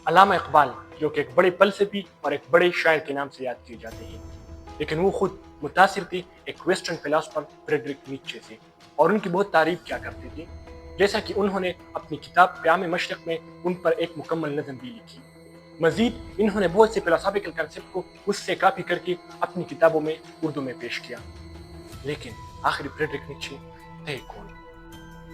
علامہ اقبال جو کہ ایک بڑے فلسفی اور ایک بڑے شاعر کے نام سے یاد کیے جاتے ہیں، لیکن وہ خود متاثر تھے ایک ویسٹرن فلاسفر فریڈرک نیچے سے، اور ان کی بہت تعریف کیا کرتے تھے، جیسا کہ انہوں نے اپنی کتاب پیام مشرق میں ان پر ایک مکمل نظم بھی لکھی۔ مزید انہوں نے بہت سے فلسافیکل کنسیپٹ کو اس سے کاپی کر کے اپنی کتابوں میں اردو میں پیش کیا۔ لیکن آخری فریڈرک نیچے تھے کون؟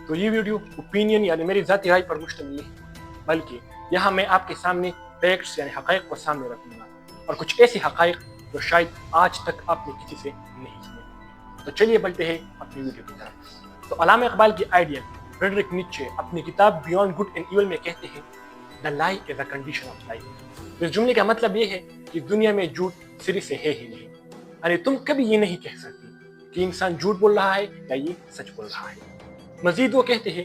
تو یہ ویڈیو اوپینین یعنی میری ذاتی رائے پر مشتمل نہیں، بلکہ یہاں میں آپ کے سامنے فیکٹس یعنی حقائق کو سامنے رکھوں گا، اور کچھ ایسی حقائق جو شاید آج تک آپ نے کسی سے نہیں سنے۔ تو چلیے بڑھتے ہیں اپنی ویڈیو کی طرف۔ تو علامہ اقبال کی آئیڈیل فریڈرک نیچے اپنی کتاب بیونڈ گڈ اینڈ ایول میں کہتے ہیں The lie is a condition of life۔ اس جملے کا مطلب یہ ہے کہ دنیا میں جھوٹ سری سے ہے ہی نہیں، یعنی تم کبھی یہ نہیں کہہ سکتی کہ انسان جھوٹ بول رہا ہے یا یہ سچ بول رہا ہے۔ مزید وہ کہتے ہیں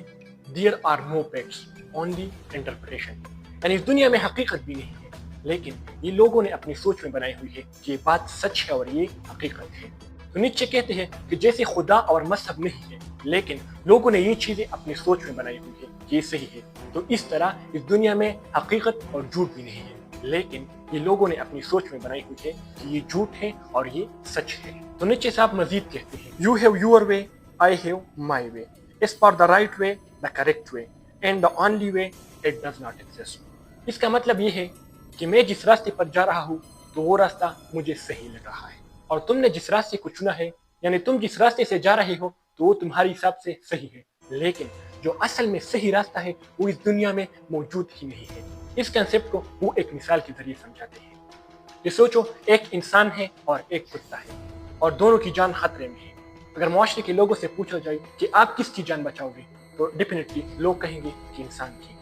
There are no facts, only interpretation، یعنی اس دنیا میں حقیقت بھی نہیں ہے، لیکن یہ لوگوں نے اپنی سوچ میں بنائی ہوئی ہے کہ یہ بات سچ ہے اور یہ حقیقت ہے۔ تو نیچے کہتے ہیں کہ جیسے خدا اور مذہب نہیں ہے، لیکن لوگوں نے یہ چیزیں اپنی سوچ میں بنائی ہوئی ہے کہ یہ صحیح ہے، تو اس طرح اس دنیا میں حقیقت اور جھوٹ بھی نہیں ہے، لیکن یہ لوگوں نے اپنی سوچ میں بنائی ہوئی ہے کہ یہ جھوٹ ہے اور یہ سچ ہے۔ تو نیچے سے آپ مزید کہتے ہیں You have your way, I have my way, as for the right way, the correct way, and the only way it does not exist۔ اس کا مطلب یہ ہے کہ میں جس راستے پر جا رہا ہوں تو وہ راستہ مجھے صحیح لگ رہا ہے، اور تم نے جس راستے کو چنا ہے، یعنی تم جس راستے سے جا رہے ہو تو وہ تمہاری حساب سے صحیح ہے، لیکن جو اصل میں صحیح راستہ ہے وہ اس دنیا میں موجود ہی نہیں ہے۔ اس کنسیپٹ کو وہ ایک مثال کے ذریعے سمجھاتے ہیں کہ سوچو ایک انسان ہے اور ایک کتا ہے، اور دونوں کی جان خطرے میں ہے۔ اگر معاشرے کے لوگوں سے پوچھا جائے کہ آپ کس کی جان بچاؤ گے تو ڈیفینیٹلی لوگ کہیں گے کہ انسان کی۔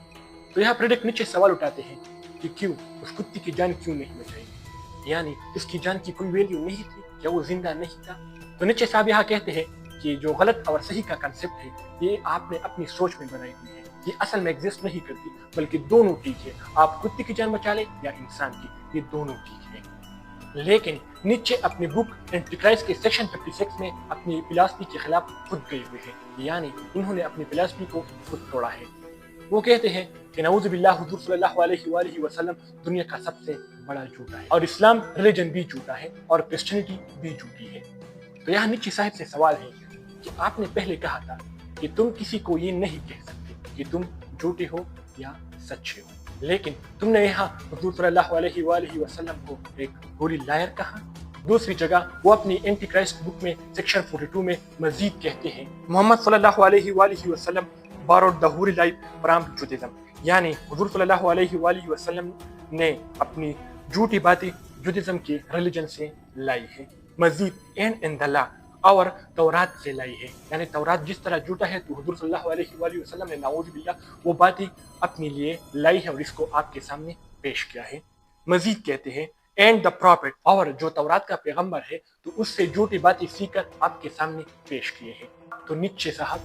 تو یہاں فریڈرک نیچے سوال اٹھاتے ہیں کہ کیوں اس کتے کی جان کیوں نہیں بچائی، یعنی اس کی جان کی کوئی ویلیو نہیں تھی، کیا وہ زندہ نہیں تھا؟ تو نیچے صاحب یہاں کہتے ہیں کہ جو غلط اور صحیح کا کنسیپٹ ہے یہ آپ نے اپنی سوچ میں بنائی ہوئی ہے، یہ اصل میں ایگزسٹ نہیں کرتی، بلکہ دونوں ٹھیک ہے، آپ کتے کی جان بچا لیں یا انسان کی، یہ دونوں ٹھیک ہے۔ لیکن نیچے اپنی بک اینٹی کرائسٹ کے سیکشن 56 میں اپنی فلسفی کے خلاف خود گئے ہوئے ہیں، یعنی انہوں نے اپنی فلسفی کو خود توڑا ہے۔ وہ کہتے ہیں کہ نعوذ باللہ حضور صلی اللہ علیہ وآلہ وسلم دنیا کا سب سے بڑا جھوٹا ہے، اور اسلام ریلیجن بھی جھوٹا ہے اور کرسچینٹی بھی جھوٹی ہے۔ تو یہاں نیچے صاحب سے سوال ہے کہ آپ نے پہلے کہا تھا کہ تم کسی کو یہ نہیں کہہ سکتے کہ تم جھوٹے ہو یا سچے ہو، لیکن تم نے یہاں حضور صلی اللہ علیہ وآلہ وسلم کو ایک ہولی لائر کہا۔ دوسری جگہ وہ اپنی اینٹی کرائسٹ بک میں سیکشن 42 میں مزید کہتے ہیں محمد صلی اللہ علیہ وآلہ وسلم borrowed the holy life from Judaism، یعنی حضور صلی اللہ علیہ وآلہ وسلم نے اپنی جھوٹی باتیں جوڈیزم کے ریلیجن سے لائی ہے۔ مزید اینڈ ان دا لا اور تورات سے لائی ہے، یعنی تورات جس طرح جھوٹا ہے تو حضور صلی اللہ علیہ وآلہ وسلم نے نعوذ باللہ وہ باتیں اپنے لیے لائی ہے اور اس کو آپ کے سامنے پیش کیا ہے۔ مزید کہتے ہیں اینڈ دا پروفٹ، اور جو تورات کا پیغمبر ہے تو اس سے جھوٹی باتیں سیکھ کر آپ کے سامنے پیش کیے ہیں۔ تو نیچے صاحب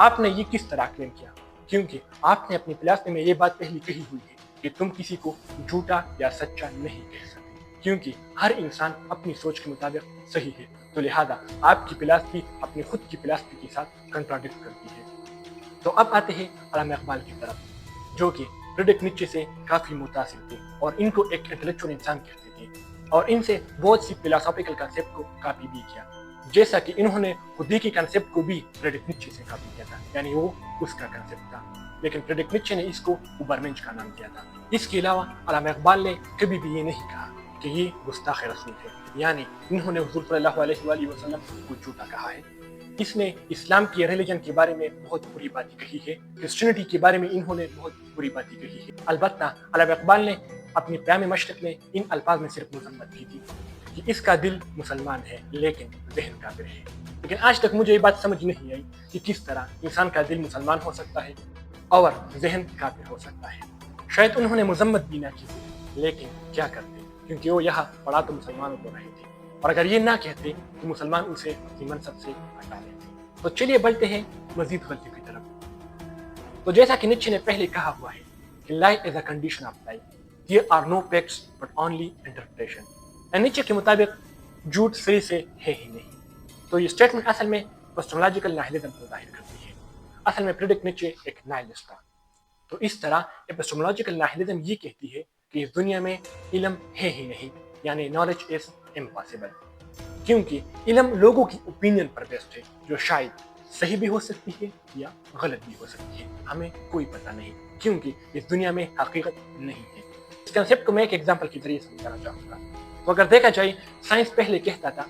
آپ نے یہ کس طرح کلیم کیا؟ کیونکہ آپ نے اپنی فلسفے میں یہ بات پہلی کہی ہوئی ہے کہ تم کسی کو جھوٹا یا سچا نہیں کہہ سکتے، کیونکہ ہر انسان اپنی سوچ کے مطابق صحیح ہے، تو لہذا آپ کی فلسفی اپنی خود کی فلسفی کے ساتھ کنٹراڈکٹ کرتی ہے۔ تو اب آتے ہیں علامہ اقبال کی طرف، جو کہ فریڈرک نیچے سے کافی متاثر تھے اور ان کو ایک انٹلیکچوئل انسان کہتے تھے، اور ان سے بہت سی فلسافیکل کنسیپٹ کو کاپی بھی کیا، جیسا کہ انہوں نے خودی کی کنسیپٹ کو بھی فریڈرک نیچے سے کاپی کیا تھا، یعنی وہ اس کا کنسیپٹ تھا، لیکن فریڈرک نیچے نے اس کو اوبرمنچ کا نام دیا تھا۔ اس کے علاوہ علامہ اقبال نے کبھی بھی یہ نہیں کہا کہ یہ گستاخ رسول ہے، یعنی انہوں نے حضور صلی اللہ علیہ وآلہ وسلم کو جھوٹا کہا ہے۔ اس نے اسلام کی ریلیجن کے بارے میں بہت بری باتیں کہی ہے، کرسچینٹی کے بارے میں انہوں نے بہت بری باتیں کہی ہے۔ البتہ علامہ اقبال نے اپنی پیام مشرق میں ان الفاظ میں صرف مذمت کی تھی کہ اس کا دل مسلمان ہے لیکن ذہن کافر ہے، لیکن آج تک مجھے یہ بات سمجھ نہیں آئی کہ کس طرح انسان کا دل مسلمان ہو سکتا ہے اور ذہن کافر ہو سکتا ہے۔ شاید انہوں نے مذمت بھی نہ کی تھی، لیکن کیا کرتے کیونکہ وہ یہاں پڑھا تو مسلمانوں کو رہے تھے، اور اگر یہ نہ کہتے تو مسلمان اسے اپنی منصب سے ہٹا لیتے۔ تو چلیے بڑھتے ہیں مزید غلطی کی طرف۔ تو جیسا کہ نیچے نے پہلے کہا ہوا ہے کہ lie is a condition of life, there are no facts but only interpretation، نیچے کے مطابق جھوٹ صحیح سے ہے ہی نہیں۔ تو یہ اسٹیٹمنٹ اصل میں کاسمولوجیکل ناہلزم کو ظاہر کرتی ہے۔ اصل میں فریڈرک نیچے ایک ناہلسٹ تھا۔ تو اس طرح ایپسٹمولوجیکل ناہیلزم یہ کہتی ہے کہ اس دنیا میں علم ہے ہی نہیں، یعنی نالج از امپاسبل، کیونکہ علم لوگوں کی اوپینین پر بیسڈ ہے جو شاید صحیح بھی ہو سکتی ہے یا غلط بھی ہو سکتی ہے، ہمیں کوئی پتہ نہیں، کیونکہ اس دنیا میں حقیقت نہیں ہے۔ اس کنسیپٹ کو میں ایک ایگزامپل کے ذریعے سمجھانا چاہوں گا۔ تو اگر دیکھا جائے، سائنس پہلے کہتا تھا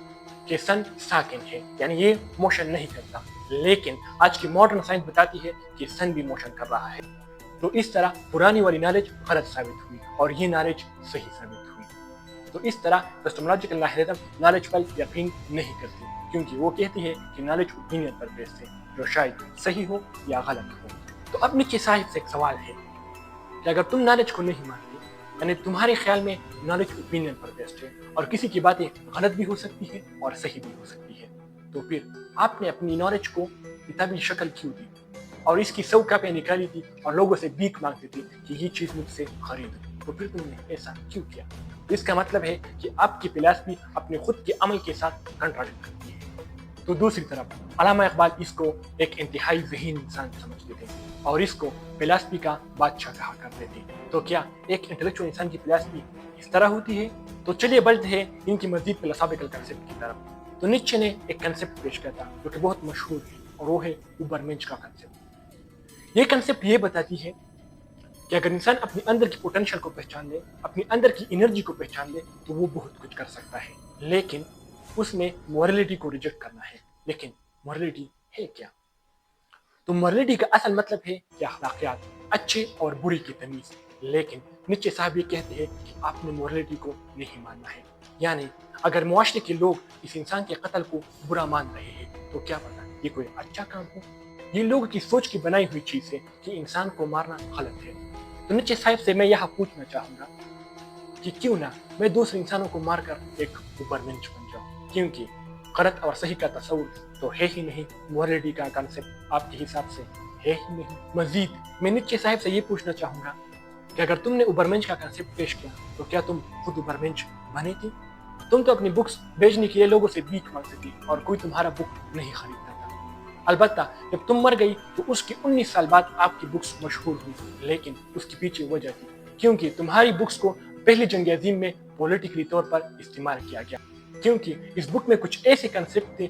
کہ سن ساکن ہے، یعنی یہ موشن نہیں کرتا، لیکن آج کی ماڈرن سائنس بتاتی ہے کہ سن بھی موشن کر رہا ہے۔ تو اس طرح پرانی والی نالج غلط ثابت ہوئی اور یہ نالج صحیح ثابت ہوئی۔ تو اس طرح ایپسٹمولوجیکل ناہیلزم نالج پر یقین نہیں کرتی، کیونکہ وہ کہتی ہے کہ نالج اوپینین پر بیسڈ ہے جو شاید صحیح ہو یا غلط ہو۔ تو اب نیچے صاحب سے ایک سوال ہے کہ اگر تم نالج کو نہیں مانتے، یعنی تمہارے خیال میں نالج اوپینین پر بیسڈ ہے اور کسی کی باتیں غلط بھی ہو سکتی ہے اور صحیح بھی ہو سکتی ہے، تو پھر آپ نے اپنی نالج کو کتابی شکل کیوں دی اور اس کی 100 کاپیاں نکالی تھی اور لوگوں سے بھیک مانگتی تھی کہ یہ چیز مجھ سے خرید، تو پھر تم نے ایسا کیوں کیا؟ تو اس کا مطلب ہے کہ آپ کی فلسفی اپنے خود کے عمل کے ساتھ کنٹراڈکٹ کرتی ہے۔ تو دوسری طرف علامہ اقبال اس کو ایک انتہائی ذہین انسان سمجھتے تھے اور اس کو فلسفی کا بادشاہ کہا کرتے تھے۔ تو کیا ایک انٹلیکچوئل انسان کی فلسفی اس طرح ہوتی ہے؟ تو چلیے بڑھتے ہیں ان کی مزید فلسافیکل کنسیپٹ کی طرف۔ تو نیچے نے ایک کنسیپٹ پیش کیا تھا جو کہ بہت مشہور ہے، اور وہ ہے اوبرمنش کا کنسیپٹ۔ یہ کنسیپٹ یہ بتاتی ہے کہ اگر انسان اپنے اندر کی پوٹینشیل کو پہچان لے، اپنی اندر کی انرجی کو پہچان لے، تو وہ بہت کچھ کر سکتا ہے، لیکن اس میں مورلٹی کو ریجیکٹ کرنا ہے۔ لیکن مورلٹی ہے کیا؟ تو مورلٹی کا اصل مطلب ہے کہ اخلاقیات، اچھے اور برے کی تمیز۔ لیکن نیچے صاحب یہ کہتے ہیں کہ آپ نے مورلٹی کو نہیں ماننا ہے، یعنی اگر معاشرے کے لوگ اس انسان کے قتل کو برا مان رہے ہیں تو کیا پتہ یہ کوئی اچھا کام ہو؟ یہ لوگوں کی سوچ کی بنائی ہوئی چیز ہے کہ انسان کو مارنا غلط ہے۔ تو نیچے صاحب سے میں یہاں پوچھنا چاہوں گا کہ کیوں نہ میں دوسرے انسانوں کو مار کر ایک اوبرمنش بن جاؤں، کیونکہ غلط اور صحیح کا تصور تو ہے ہی نہیں، مورلٹی کا کنسیپٹ آپ کے حساب سے ہے ہی نہیں۔ مزید میں نیچے صاحب سے یہ پوچھنا چاہوں گا کہ اگر تم نے اوبرمنش کا کنسیپٹ پیش کیا تو کیا تم خود اوبرمنش بنے تھی؟ تم تو اپنی بکس بیچنے کے لیے لوگوں سے بھیک مانگتی تھی اور کوئی تمہارا بک نہیں خریدتا تھا۔ البتہ جب تم مر گئی تو اس کے 19 سال بعد آپ کی بکس مشہور ہوئی، لیکن اس کے پیچھے وجہ تھی کیونکہ تمہاری بکس کو پہلی جنگ عظیم میں پولیٹیکلی طور پر استعمال کیا گیا، کیونکہ اس بک میں کچھ ایسے کنسیپٹ تھے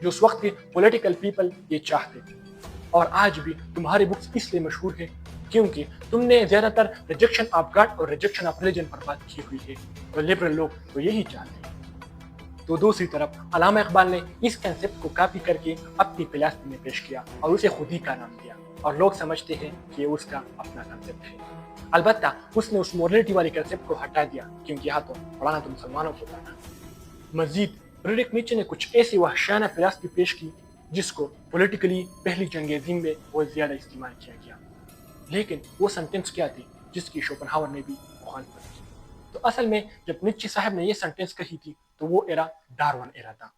جو اس وقت کے پولیٹیکل پیپل یہ چاہتے تھے۔ اور آج بھی تمہاری بکس اس لیے مشہور ہے کیونکہ تم نے زیادہ تر ریجیکشن آف گاڈ اور ریجیکشن آف ریلیجن پر بات کی ہوئی ہے، تو لبرل لوگ تو یہی چاہتے ہیں۔ تو دوسری طرف علامہ اقبال نے اس کنسیپٹ کو کاپی کر کے اپنی فلسفی میں پیش کیا اور اسے خودی کا نام دیا، اور لوگ سمجھتے ہیں کہ یہ اس کا اپنا کنسیپٹ ہے۔ البتہ اس نے اس مورلٹی والی کنسیپٹ کو ہٹا دیا کیونکہ یہاں تو پڑھانا تو مسلمانوں کو تھا۔ مزید فریڈرک نیچے نے کچھ ایسی وحشیانہ فلسفی پیش کی جس کو پولیٹیکلی پہلی جنگ عظیم میں بہت زیادہ استعمال کیا گیا، لیکن وہ سنٹینس کیا تھی جس کی شوپنہاور نے بھی مخالفت کی؟ تو اصل میں جب نیچے صاحب نے یہ سنٹینس کہی تھی تو وہ ایرا ڈارون ایرا تھا،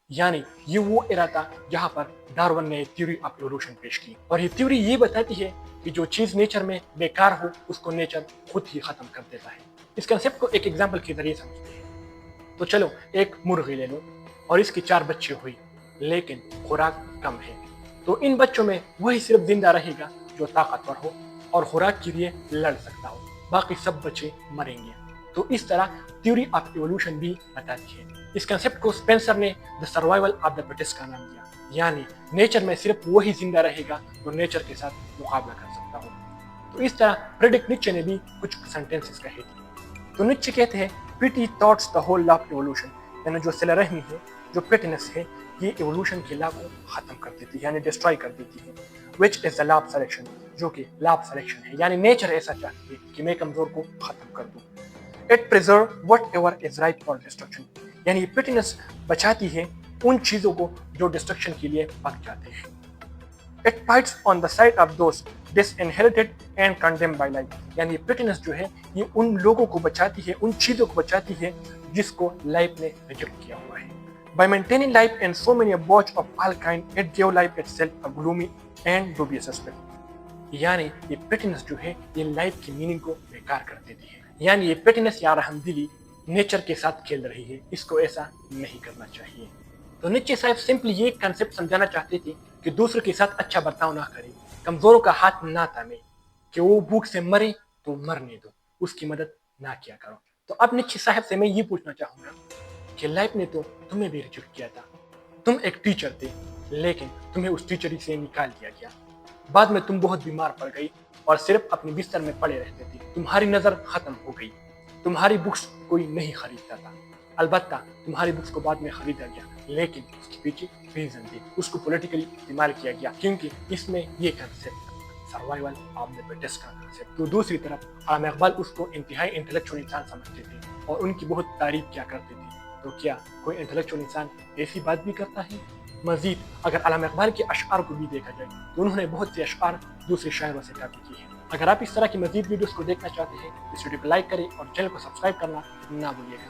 یعنی یہ وہ ایرا تھا جہاں پر ڈارون نے تھیوری آف ایوولوشن پیش کی، اور یہ تھیوری یہ بتاتی ہے کہ جو چیز نیچر میں بیکار ہو اس کو نیچر خود ہی ختم کر دیتا ہے۔ اس کنسیپٹ کو ایک ایگزامپل کے ذریعے سمجھتے ہیں۔ تو چلو ایک مرغی لے لو اور اس کی 4 بچے ہوئی، لیکن خوراک کم ہے، تو ان بچوں میں وہی صرف زندہ رہے گا جو طاقتور ہو اور خوراک کے لیے لڑ سکتا ہو، باقی سب بچے مریں گے۔ تو اس طرح تھیوری آف ایوولوشن بھی بتاتی ہے۔ اس کنسیپٹ کو اسپینسر نے دا سروائیول آف دا فٹسٹ کا نام دیا، یعنی نیچر میں صرف وہی زندہ رہے گا جو نیچر کے ساتھ مقابلہ کر سکتا ہو۔ تو اس طرح فریڈرک نیچے نے بھی کچھ سینٹینسز کہے تھے۔ تو نیچے کہتے ہیں پیٹی thoughts the whole law of evolution, یعنی جو صلہ رحمی ہے، جو پیٹینس ہے، یہ ایوولوشن کے لا کو ختم کر دیتی ہے، یعنی ڈسٹرائی کر دیتی ہے۔ وچ از دا لا آف سلیکشن، جو کہ لا آف سلیکشن ہے، یعنی نیچر ایسا چاہتی ہے کہ میں کمزور کو ختم کر دوں۔ It preserve what ever is right for destruction, یعنی پیٹینس بچاتی ہے ان چیزوں کو جو ڈسٹرکشن کے لیے پک جاتے ہیں۔ It fights on the side of those disinherited and condemned by life, یعنی پیٹینس جو ہے یہ ان لوگوں کو بچاتی ہے، ان چیزوں کو بچاتی ہے جس کو لائف نے ریجیکٹ کیا ہوا ہے۔ By maintaining life and so many watch of all kind it give life it self a گلومی and ڈوبیس aspect, یعنی یہ پیٹینس جو ہے یہ لائف کی میننگ کو بیکار کر دیتی ہے، یعنی یہ پیٹینس یا رحم دلی نیچر کے ساتھ کھیل رہی ہے، اس کو ایسا نہیں کرنا چاہیے۔ تو نیچے صاحب سمپلی یہ کنسیپٹ سمجھانا چاہتے تھے کہ دوسروں کے ساتھ اچھا برتاؤ نہ کرے، کمزوروں کا ہاتھ نہ تھامے، کہ وہ بھوک سے مرے تو مرنے دو، اس کی مدد نہ کیا کرو۔ تو اب نیچے صاحب سے میں یہ پوچھنا چاہوں گا کہ لائف نے تو تمہیں بھی ریجیکٹ کیا تھا، تم ایک ٹیچر تھے لیکن تمہیں اس ٹیچری سے نکال دیا گیا، بعد میں تم بہت بیمار پڑ گئی اور صرف اپنے بستر میں پڑے رہتے تھے، تمہاری نظر ختم ہو گئی، تمہاری بکس کوئی نہیں خریدتا تھا، البتہ تمہاری بکس کو بعد میں خریدا گیا لیکن اس کے پیچھے ریزن تھی، اس کو پولیٹیکلی استعمال کیا گیا کیونکہ اس میں یہ concept survival of the fittest کا کنسیپٹ۔ تو دوسری طرف علامہ اقبال اس کو انتہائی انٹلیکچوئل انسان سمجھتے تھے اور ان کی بہت تعریف کیا کرتے تھے۔ تو کیا کوئی انٹلیکچوئل انسان ایسی بات بھی کرتا ہے؟ مزید اگر علامہ اقبال کے اشعار کو بھی دیکھا جائے تو انہوں نے بہت سے اشعار دوسرے شاعروں سے کاپی کی ہیں۔ اگر آپ اس طرح کی مزید ویڈیوز کو دیکھنا چاہتے ہیں اس ویڈیو کو لائک کریں اور چینل کو سبسکرائب کرنا نہ بھولیے گا۔